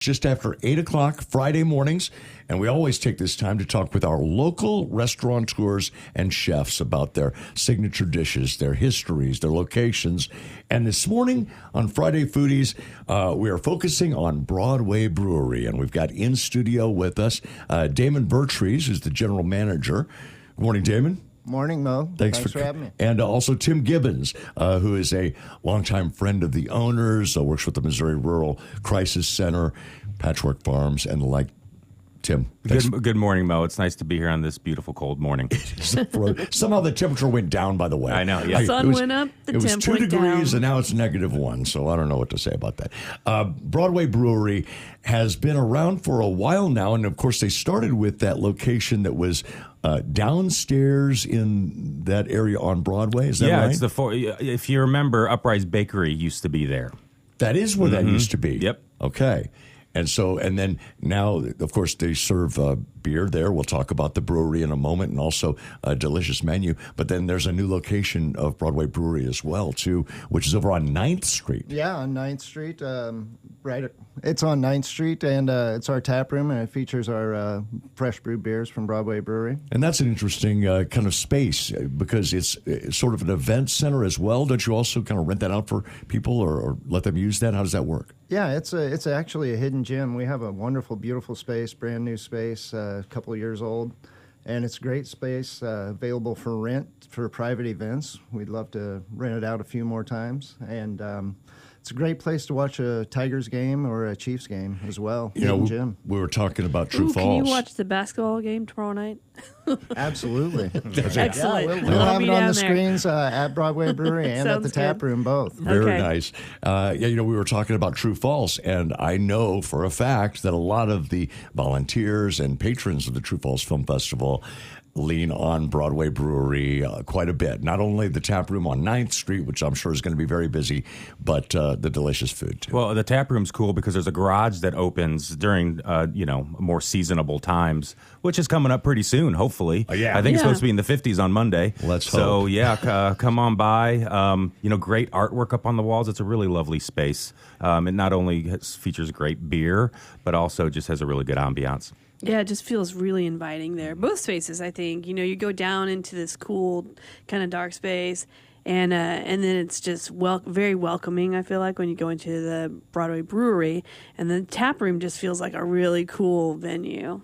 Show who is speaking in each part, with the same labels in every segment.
Speaker 1: just after 8 o'clock Friday mornings, and we always take this time to talk with our local restaurateurs and chefs about their signature dishes, their histories, their locations. And this morning on Friday Foodies, we are focusing on Broadway Brewery, and we've got in studio with us Damon Vertrees, who's the general manager. Good morning, Damon.
Speaker 2: Morning, Mo. Thanks for having me.
Speaker 1: And also Tim Gibbons, who is a longtime friend of the owners, works with the Missouri Rural Crisis Center, Patchwork Farms, and the like. Tim.
Speaker 3: Good morning, Mo. It's nice to be here on this beautiful cold morning.
Speaker 1: Somehow the temperature went down, by the way.
Speaker 3: I know, yeah.
Speaker 4: The sun went up, the temp went down.
Speaker 1: It was 2 degrees, and now it's -1, so I don't know what to say about that. Broadway Brewery has been around for a while now, and of course they started with that location that was downstairs in that area on Broadway. Is that right?
Speaker 3: Yeah, if you remember, Uprise Bakery used to be there.
Speaker 1: That is where that used to be.
Speaker 3: Yep.
Speaker 1: Okay. And then now, of course, they serve beer there. We'll talk about the brewery in a moment, and also a delicious menu. But then there's a new location of Broadway Brewery as well, too, which is over on 9th Street.
Speaker 2: Yeah, on 9th Street. It's on 9th Street, and it's our tap room, and it features our fresh brewed beers from Broadway Brewery.
Speaker 1: And that's an interesting kind of space because it's sort of an event center as well. Don't you also kind of rent that out for people or let them use that? How does that work?
Speaker 2: Yeah, it's actually a hidden gem. We have a wonderful, beautiful space, brand new space, a couple of years old. And it's a great space available for rent for private events. We'd love to rent it out a few more times. And it's a great place to watch a Tigers game or a Chiefs game as well. Hidden gem.
Speaker 1: We were talking about True Falls.
Speaker 4: Can you watch the basketball game tomorrow night?
Speaker 2: Absolutely.
Speaker 4: Excellent.
Speaker 2: Yeah, we'll have it on the screens at Broadway Brewery and at the tap room both.
Speaker 1: Very nice. We were talking about True Falls, and I know for a fact that a lot of the volunteers and patrons of the True Falls Film Festival lean on Broadway Brewery quite a bit. Not only the tap room on 9th Street, which I'm sure is going to be very busy, but the delicious food, too.
Speaker 3: Well, the tap room's cool because there's a garage that opens during, more seasonable times, which is coming up pretty soon, hopefully. I think it's supposed to be in the 50s on Monday.
Speaker 1: Let's hope.
Speaker 3: So, come on by. Great artwork up on the walls. It's a really lovely space. It not only features great beer, but also just has a really good ambiance.
Speaker 4: Yeah, it just feels really inviting there. Both spaces, I think. You go down into this cool kind of dark space, and then it's just very welcoming, I feel like, when you go into the Broadway Brewery. And the tap room just feels like a really cool venue.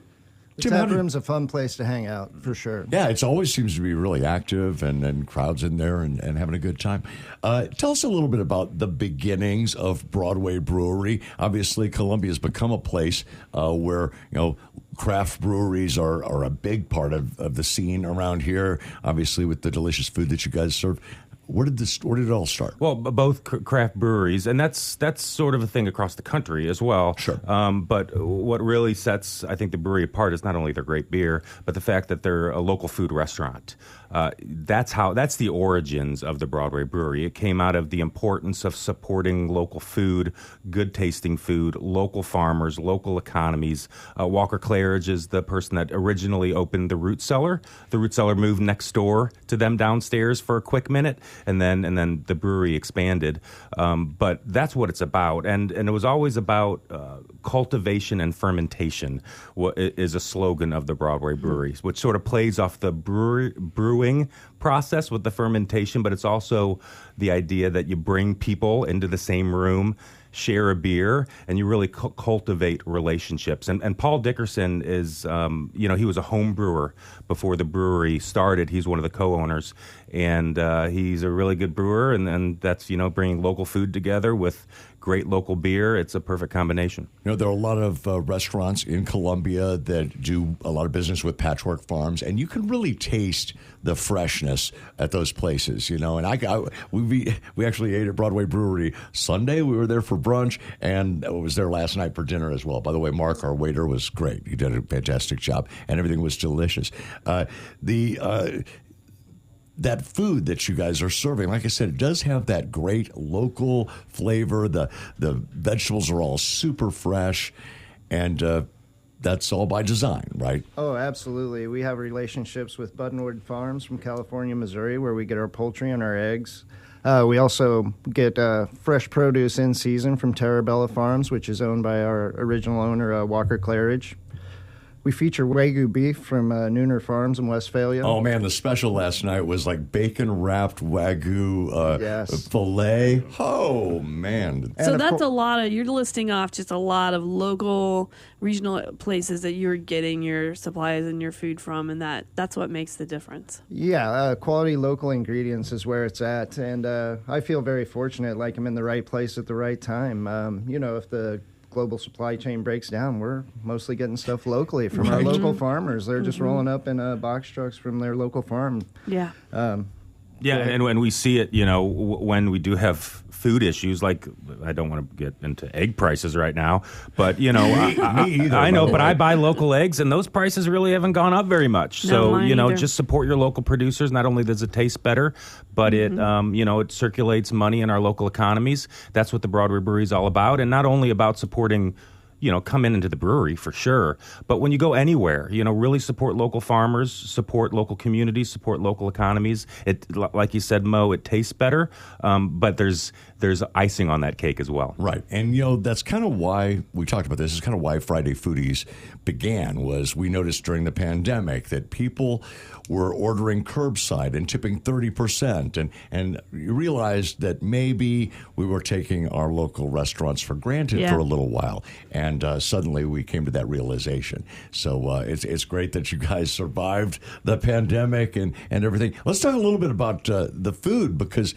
Speaker 2: The tap room's a fun place to hang out, for sure.
Speaker 1: Yeah, it always seems to be really active and crowds in there and having a good time. Tell us a little bit about the beginnings of Broadway Brewery. Obviously, Columbia has become a place where, craft breweries are a big part of the scene around here, obviously with the delicious food that you guys serve. Where did it all start?
Speaker 3: Well, both craft breweries, and that's sort of a thing across the country as well.
Speaker 1: Sure.
Speaker 3: But what really sets, I think, the brewery apart is not only their great beer, but the fact that they're a local food restaurant. That's the origins of the Broadway Brewery. It came out of the importance of supporting local food, good tasting food, local farmers, local economies. Walker Claridge is the person that originally opened the Root Cellar. The Root Cellar moved next door to them downstairs for a quick minute, and then the brewery expanded. But that's what it's about, and it was always about cultivation and fermentation. What is a slogan of the Broadway Brewery, which sort of plays off the brewing process with the fermentation, but it's also the idea that you bring people into the same room, share a beer, and you really cultivate relationships. And Paul Dickerson is, he was a home brewer before the brewery started. He's one of the co-owners, and he's a really good brewer, and that's, bringing local food together with great local beer. It's a perfect combination.
Speaker 1: There are a lot of restaurants in Columbia that do a lot of business with Patchwork Farms, and you can really taste the freshness at those places, And we actually ate at Broadway Brewery Sunday. We were there for brunch, and I was there last night for dinner as well. By the way, Mark, our waiter, was great. He did a fantastic job, and everything was delicious. That food that you guys are serving, like I said, it does have that great local flavor. The vegetables are all super fresh, and that's all by design, right?
Speaker 2: Oh, absolutely. We have relationships with Buttonwood Farms from California, Missouri, where we get our poultry and our eggs. We also get fresh produce in season from Tarabella Farms, which is owned by our original owner, Walker Claridge. We feature Wagyu beef from Nooner Farms in Westphalia.
Speaker 1: Oh, man, the special last night was like bacon-wrapped Wagyu filet. Oh, man.
Speaker 4: So that's a lot of, you're listing off just a lot of local, regional places that you're getting your supplies and your food from, and that's what makes the difference.
Speaker 2: Yeah, quality local ingredients is where it's at, and I feel very fortunate, like I'm in the right place at the right time. If the global supply chain breaks down, we're mostly getting stuff locally from our local farmers. They're just rolling up in box trucks from their local farm.
Speaker 4: Yeah.
Speaker 3: And when we see it, when we do have food issues, like I don't want to get into egg prices right now, but
Speaker 1: Me either,
Speaker 3: I know,
Speaker 1: by the
Speaker 3: but
Speaker 1: way.
Speaker 3: I buy local eggs, and those prices really haven't gone up very much.
Speaker 4: No,
Speaker 3: So
Speaker 4: mine either.
Speaker 3: just support your local producers. Not only does it taste better, but it circulates money in our local economies. That's what the Broadway Brewery is all about, and not only about supporting. Come into the brewery for sure. But when you go anywhere, really support local farmers, support local communities, support local economies. It, like you said, Mo, it tastes better, but there's icing on that cake as well.
Speaker 1: Right. And, that's kind of why we talked about this. This is kind of why Friday Foodies began, was we noticed during the pandemic that people were ordering curbside and tipping 30%. And you realized that maybe we were taking our local restaurants for granted for a little while. And suddenly we came to that realization. So it's great that you guys survived the pandemic and everything. Let's talk a little bit about the food, because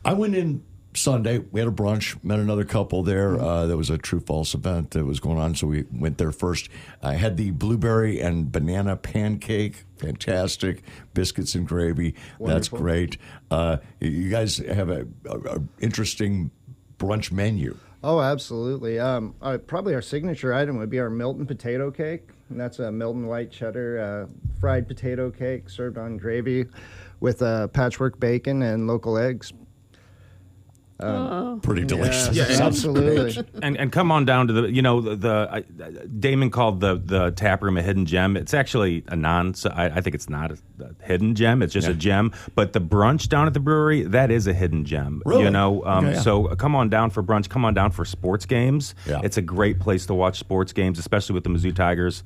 Speaker 1: I went in Sunday. We had a brunch, met another couple there. There was a True False event that was going on, so we went there first. I had the blueberry and banana pancake. Fantastic. Biscuits and gravy.
Speaker 2: Wonderful.
Speaker 1: That's great. You guys have a interesting brunch menu.
Speaker 2: Oh, absolutely. Probably our signature item would be our Milton potato cake, and that's a Milton white cheddar fried potato cake served on gravy with patchwork bacon and local eggs.
Speaker 1: Pretty delicious.
Speaker 2: Yeah, absolutely.
Speaker 3: And come on down to the Damon called the tap room a hidden gem. It's actually I think it's not a hidden gem. It's just a gem. But the brunch down at the brewery, that is a hidden gem.
Speaker 1: Really?
Speaker 3: So come on down for brunch. Come on down for sports games.
Speaker 1: Yeah.
Speaker 3: It's a great place to watch sports games, especially with the Mizzou Tigers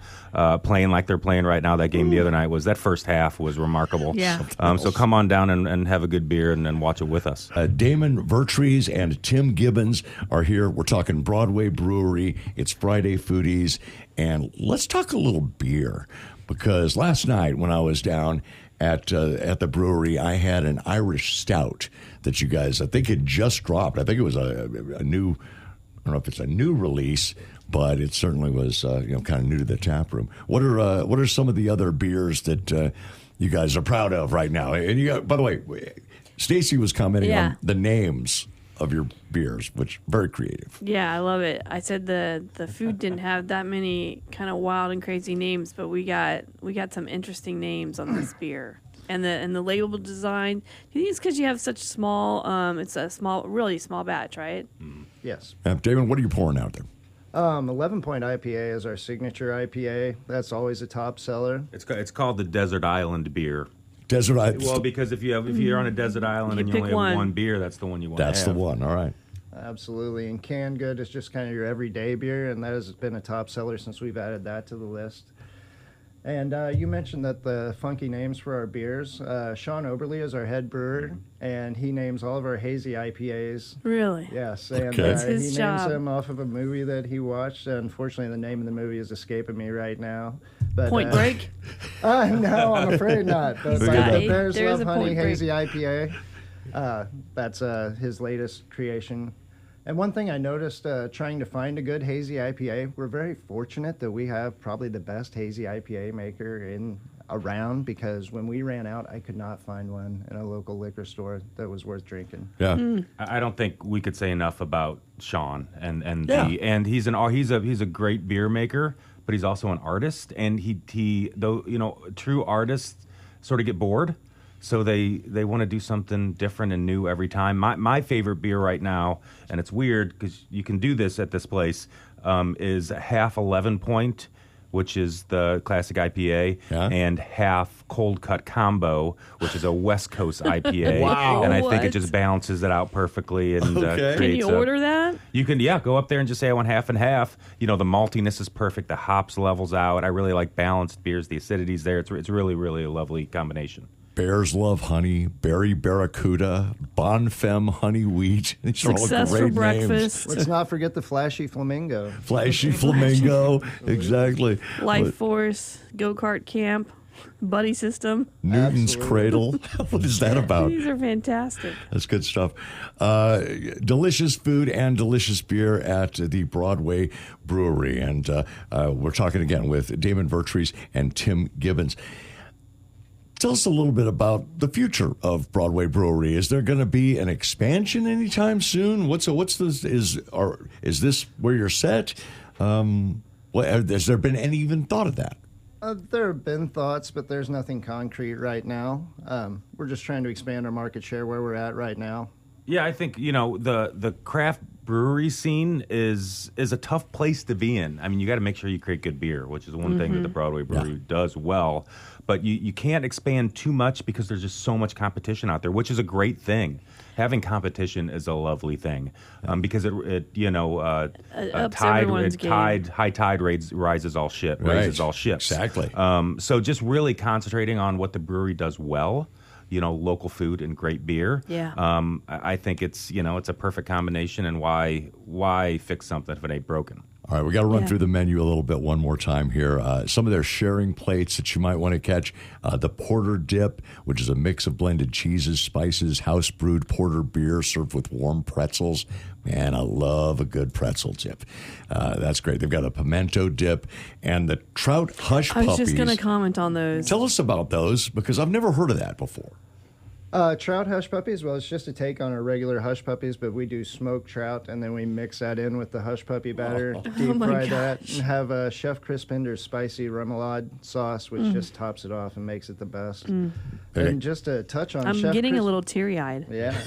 Speaker 3: playing like they're playing right now. That game the other night that first half was remarkable.
Speaker 4: Yeah.
Speaker 3: So come on down and have a good beer and watch it with us.
Speaker 1: Damon Vertrees and Tim Gibbons are here. We're talking Broadway Brewery. It's Friday Foodies. And let's talk a little beer, because last night when I was down at the brewery, I had an Irish Stout that you guys, I think it just dropped. I think it was a new, I don't know if it's a new release, but it certainly was kind of new to the tap room. What are some of the other beers that you guys are proud of right now? And by the way, Stacy was commenting on the names of your beers, which very creative.
Speaker 4: Yeah, I love it. I said the food didn't have that many kind of wild and crazy names, but we got some interesting names on this beer. And the label design, do you think it's because you have such small, it's a really small batch, right?
Speaker 2: Yes.
Speaker 1: David, what are you pouring out there?
Speaker 2: 11-point IPA is our signature IPA. That's always a top seller.
Speaker 3: It's called the Desert Island beer.
Speaker 1: Desert Island.
Speaker 3: Well, because if you're on a desert island and you
Speaker 4: pick
Speaker 3: only
Speaker 4: one.
Speaker 3: have one beer, that's the one you want to have.
Speaker 1: That's the one. All right.
Speaker 2: Absolutely. And canned good is just kind of your everyday beer, and that has been a top seller since we've added that to the list. And you mentioned that the funky names for our beers. Sean Oberle is our head brewer, and he names all of our hazy IPAs.
Speaker 4: Really?
Speaker 2: Yes, and
Speaker 1: Okay. That's
Speaker 4: his
Speaker 2: he
Speaker 4: job.
Speaker 2: names them off of a movie that he watched. Unfortunately, the name of the movie is escaping me right now. But,
Speaker 4: Point Break?
Speaker 2: No, I'm afraid not. But
Speaker 3: Look
Speaker 2: the
Speaker 3: at that.
Speaker 2: Bears
Speaker 4: There is
Speaker 2: Love
Speaker 4: a
Speaker 2: Honey
Speaker 4: Point Break.
Speaker 2: Hazy IPA. That's his latest creation. And one thing I noticed trying to find a good hazy IPA, we're very fortunate that we have probably the best hazy IPA maker around, because when we ran out, I could not find one in a local liquor store that was worth drinking.
Speaker 1: Yeah.
Speaker 3: I don't think we could say enough about Sean and
Speaker 1: Yeah.
Speaker 3: he's a great beer maker, but he's also an artist, and he though true artists sort of get bored, so they want to do something different and new every time. My favorite beer right now, and it's weird because you can do this at this place, is a half 11-point which is the classic IPA, and half Cold Cut Combo, which is a West Coast IPA.
Speaker 1: Wow.
Speaker 3: And I think it just balances it out perfectly. And
Speaker 1: Okay.
Speaker 4: Can you order that?
Speaker 3: You can, go up there and just say I want half and half. The maltiness is perfect. The hops levels out. I really like balanced beers. The acidity's there. It's really, really a lovely combination.
Speaker 1: Bears Love Honey, Berry Barracuda, Bonfem Honey Wheat. These are all
Speaker 4: Success
Speaker 1: great
Speaker 4: for
Speaker 1: names.
Speaker 4: breakfast.
Speaker 2: Let's not forget the Flashy Flamingo.
Speaker 1: Flashy Flamingo, exactly.
Speaker 4: Life Force, Go-Kart Camp, Buddy System.
Speaker 1: Newton's Cradle. What is that about?
Speaker 4: These are fantastic.
Speaker 1: That's good stuff. Delicious food and delicious beer at the Broadway Brewery. And we're talking again with Damon Vertrees and Tim Gibbons. Tell us a little bit about the future of Broadway Brewery. Is there going to be an expansion anytime soon? What's this? Is this where you're set? Has there been any even thought of that?
Speaker 2: There have been thoughts, but there's nothing concrete right now. We're just trying to expand our market share where we're at right now.
Speaker 3: Yeah, I think the craft brewery scene is a tough place to be in. I mean, you got to make sure you create good beer, which is one thing that the Broadway Brewery does well. But you can't expand too much because there's just so much competition out there, which is a great thing. Having competition is a lovely thing because high tide rises all shit, raises all ships.
Speaker 1: Exactly.
Speaker 3: So just really concentrating on what the brewery does well. Local food and great beer.
Speaker 4: Yeah.
Speaker 3: I think it's a perfect combination, and why fix something if it ain't broken?
Speaker 1: All right, we got to run through the menu a little bit one more time here. Some of their sharing plates that you might want to catch. The Porter Dip, which is a mix of blended cheeses, spices, house-brewed porter beer served with warm pretzels. Man, I love a good pretzel dip. That's great. They've got a pimento dip and the Trout Hush Puppies.
Speaker 4: I was just going to comment on those.
Speaker 1: Tell us about those because I've never heard of that before.
Speaker 2: Trout Hush Puppies, well, it's just a take on our regular Hush Puppies, but we do smoked trout, and then we mix that in with the Hush Puppy batter, deep fry that, and have Chef Chris Pinder's spicy remoulade sauce, which just tops it off and makes it the best. And just a touch on
Speaker 4: I'm
Speaker 2: Chef
Speaker 4: getting
Speaker 2: Chris...
Speaker 4: a little teary-eyed.
Speaker 2: Yeah.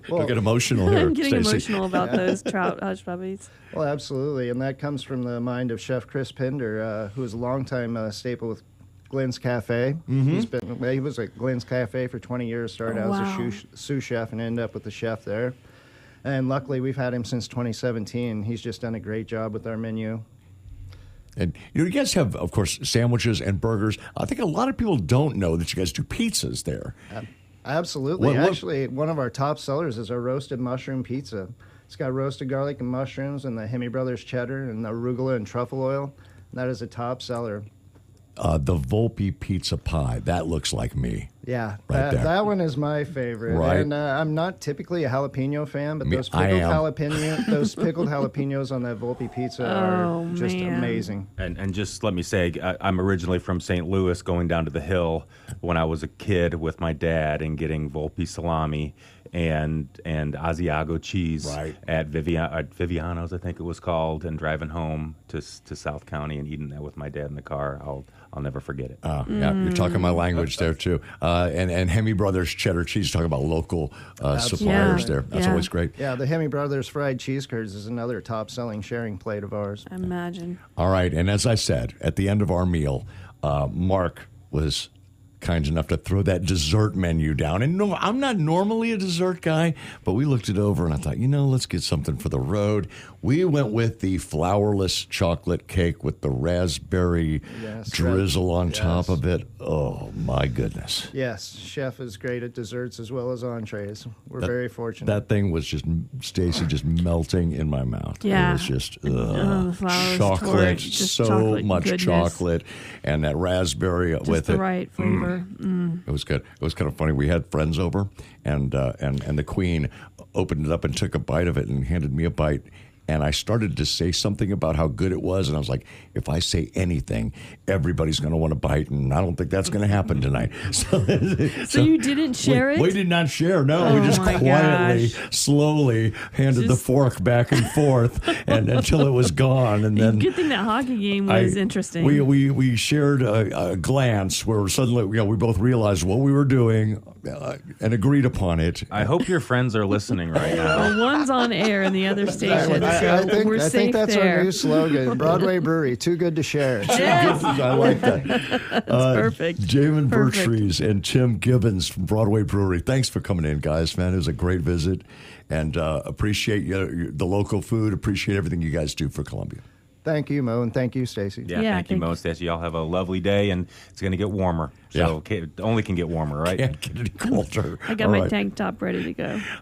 Speaker 1: Don't get emotional here,
Speaker 4: I'm getting
Speaker 1: Stacey.
Speaker 4: emotional about those Trout Hush Puppies.
Speaker 2: Well, absolutely, and that comes from the mind of Chef Chris Pinder, who is a longtime staple with Glenn's Cafe. He was at Glenn's Cafe for 20 years, started out as a sous chef and ended up with the chef there. And luckily, we've had him since 2017. He's just done a great job with our menu.
Speaker 1: And you guys have, of course, sandwiches and burgers. I think a lot of people don't know that you guys do pizzas there.
Speaker 2: Absolutely. Actually, one of our top sellers is our roasted mushroom pizza. It's got roasted garlic and mushrooms and the Hemi Brothers cheddar and the arugula and truffle oil. And that is a top seller.
Speaker 1: The Volpe pizza pie. That looks like me.
Speaker 2: Yeah,
Speaker 1: Right there.
Speaker 2: that one is my favorite.
Speaker 1: Right.
Speaker 2: And I'm not typically a jalapeno fan, but those
Speaker 1: I
Speaker 2: pickled
Speaker 1: am.
Speaker 2: those pickled jalapenos on that Volpe pizza are just amazing.
Speaker 3: And just let me say, I'm originally from St. Louis, going down to the Hill when I was a kid with my dad and getting Volpe salami and Asiago cheese at Viviano's, I think it was called, and driving home to South County and eating that with my dad in the car. I'll never forget it.
Speaker 1: Yeah, you're talking my language there too. And Hemi Brothers cheddar cheese. Talking about local suppliers there. That's always great.
Speaker 2: Yeah, the Hemi Brothers fried cheese curds is another top-selling sharing plate of ours.
Speaker 4: I imagine.
Speaker 1: All right, and as I said at the end of our meal, Mark was kind enough to throw that dessert menu down. And no, I'm not normally a dessert guy, but we looked it over and I thought, let's get something for the road. We went with the flourless chocolate cake with the raspberry drizzle on top of it. Oh, my goodness.
Speaker 2: Yes, Chef is great at desserts as well as entrees. We're very fortunate.
Speaker 1: That thing was just, Stacey, just melting in my mouth.
Speaker 4: Yeah.
Speaker 1: It was just
Speaker 4: the flourless
Speaker 1: chocolate,
Speaker 4: torte, just
Speaker 1: so
Speaker 4: chocolate
Speaker 1: much
Speaker 4: goodness.
Speaker 1: chocolate, and that raspberry
Speaker 4: Just
Speaker 1: with
Speaker 4: the
Speaker 1: it.
Speaker 4: right flavor.
Speaker 1: It was good. It was kind of funny. We had friends over, and the Queen opened it up and took a bite of it and handed me a bite. And I started to say something about how good it was, and I was like, if I say anything, everybody's going to want to bite, and I don't think that's going to happen tonight. So
Speaker 4: you didn't share it?
Speaker 1: We did not share, no. We just
Speaker 4: my
Speaker 1: quietly,
Speaker 4: gosh. slowly
Speaker 1: handed the fork back and forth and until it was gone. And then
Speaker 4: Good thing that hockey game was interesting.
Speaker 1: We shared a glance where suddenly we both realized what we were doing and agreed upon it.
Speaker 3: I hope your friends are listening right now.
Speaker 4: Well, one's on air and the other station. So we're
Speaker 2: I
Speaker 4: safe
Speaker 2: think that's
Speaker 4: there.
Speaker 2: our new slogan. Broadway Brewery, too good to share.
Speaker 4: Yes.
Speaker 1: I like that.
Speaker 4: That's perfect.
Speaker 1: Jamin
Speaker 4: Perfect.
Speaker 1: Bertries and Tim Gibbons from Broadway Brewery. Thanks for coming in, guys, man. It was a great visit. And appreciate the local food. Appreciate everything you guys do for Columbia.
Speaker 2: Thank you, Mo, and thank you, Stacy.
Speaker 3: Yeah,
Speaker 4: Yeah,
Speaker 3: thank you,
Speaker 4: thank
Speaker 3: Mo
Speaker 4: you.
Speaker 3: and Stacy. Y'all have a lovely day, and it's going to get warmer. So it only can get warmer, right?
Speaker 1: Can't get any colder.
Speaker 4: I got
Speaker 1: All
Speaker 4: my
Speaker 1: right.
Speaker 4: tank top ready to go.